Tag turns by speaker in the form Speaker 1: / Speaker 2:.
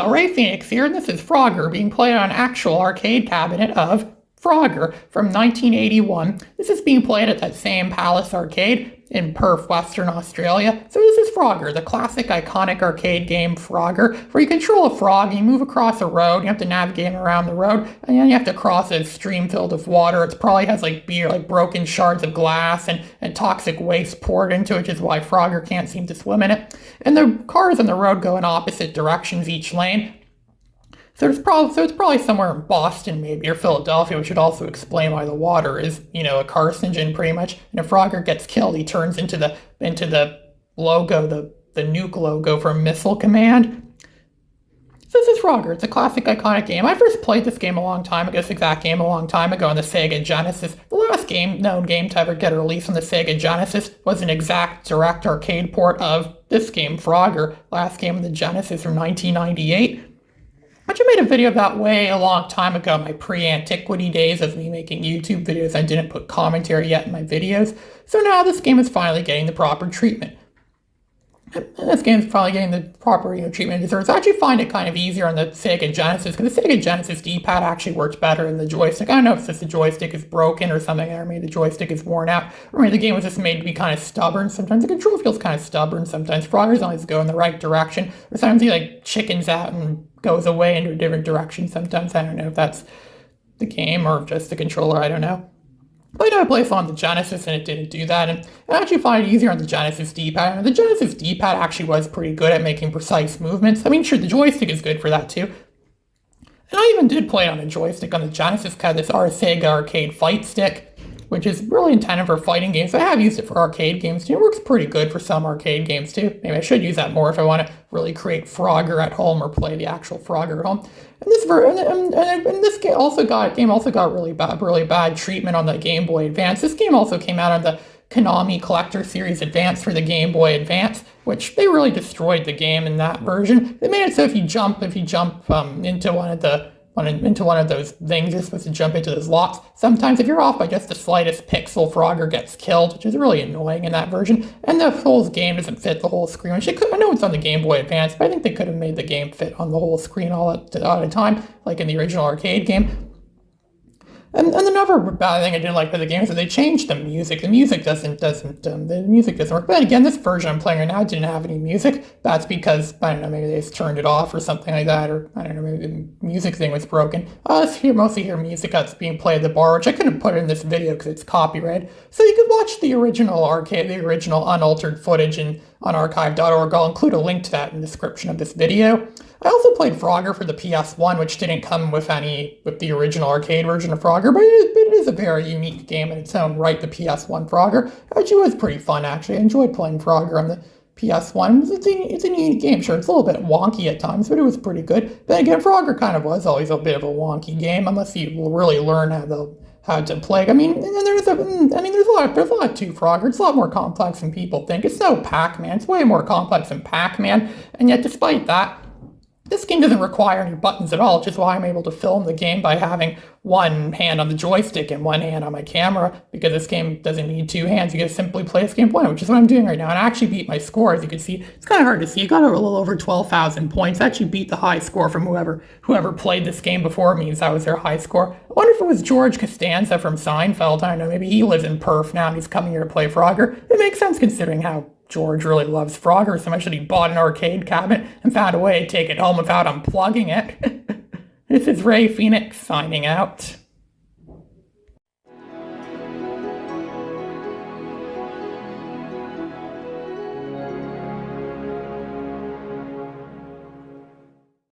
Speaker 1: Hello, Ray Phoenix here, and this is Frogger being played on an actual arcade cabinet of Frogger from 1981. This is being played at that same Palace arcade in Perth, Western Australia. So this is Frogger, the classic iconic arcade game Frogger, where you control a frog and you move across a road, you have to navigate around the road, and then you have to cross a stream filled with water. It probably has like beer, like broken shards of glass and toxic waste poured into it, which is why Frogger can't seem to swim in it. And the cars on the road go in opposite directions each lane. So it's probably somewhere in Boston, maybe, or Philadelphia, which would also explain why the water is, a carcinogen pretty much. And if Frogger gets killed, he turns into the logo, the nuke logo for Missile Command. So this is Frogger. It's a classic, iconic game. I first played this game a long time ago, this exact game a long time ago on the Sega Genesis. The last known game to ever get a release on the Sega Genesis was an exact direct arcade port of this game, Frogger. Last game on the Genesis from 1998. I actually made a video of that way a long time ago, my pre-antiquity days of me making YouTube videos. I didn't put commentary yet in my videos. So now this game is finally getting the proper treatment. And this game is finally getting the proper treatment it deserves. I actually find it kind of easier on the Sega Genesis, because the Sega Genesis D-pad actually works better than the joystick. I don't know if it's just the joystick is broken or something, or maybe the joystick is worn out, or maybe the game was just made to be kind of stubborn sometimes. The control feels kind of stubborn sometimes. Frogger's always go in the right direction, or sometimes he like chickens out and goes away into a different direction sometimes. I don't know if that's the game or just the controller, I don't know. But I play on the Genesis and it didn't do that, and I actually find it easier on the Genesis D-pad. And the Genesis D-pad actually was pretty good at making precise movements. I mean, sure, the joystick is good for that too. And I even did play on a joystick on the Genesis, because this Sega arcade fight stick, which is really intended for fighting games. I have used it for arcade games too. It works pretty good for some arcade games too. Maybe I should use that more if I want to really create Frogger at home or play the actual Frogger at home. And this game also got really bad treatment on the Game Boy Advance. This game also came out on the Konami Collector Series Advance for the Game Boy Advance, which they really destroyed the game in that version. They made it so if you jump into one of those things, you're supposed to jump into those lots. Sometimes if you're off by just the slightest pixel, Frogger gets killed, which is really annoying in that version. And the whole game doesn't fit the whole screen, which I know it's on the Game Boy Advance, but I think they could have made the game fit on the whole screen all at a time, like in the original arcade game. And another bad thing I didn't like about the game is that they changed the music. The music doesn't work. But again, this version I'm playing right now didn't have any music. That's because, I don't know, maybe they just turned it off or something like that, or I don't know, maybe the music thing was broken. I mostly hear music that's being played at the bar, which I couldn't put in this video because it's copyrighted. So you could watch the original unaltered footage on archive.org. I'll include a link to that in the description of this video. I also played Frogger for the PS1, which didn't come with the original arcade version of Frogger, but it is a very unique game in its own right, the PS1 Frogger. Actually, it was pretty fun, actually. I enjoyed playing Frogger on the PS1. It's a neat game, sure. It's a little bit wonky at times, but it was pretty good. But again, Frogger kind of was always a bit of a wonky game, unless you really learn how to play. I mean, and there's a lot to Frogger. It's a lot more complex than people think. It's no Pac-Man. It's way more complex than Pac-Man, and yet despite that, this game doesn't require any buttons at all, which is why I'm able to film the game by having one hand on the joystick and one hand on my camera, because this game doesn't need two hands. You can simply play this game one, which is what I'm doing right now. And I actually beat my score, as you can see. It's kind of hard to see. I got a little over 12,000 points. I actually beat the high score from whoever played this game before me, so that was their high score. I wonder if it was George Costanza from Seinfeld. I don't know, maybe he lives in Perth now and he's coming here to play Frogger. It makes sense considering how George really loves Frogger so much that he bought an arcade cabinet and found a way to take it home without unplugging it. This is Ray Phoenix signing out.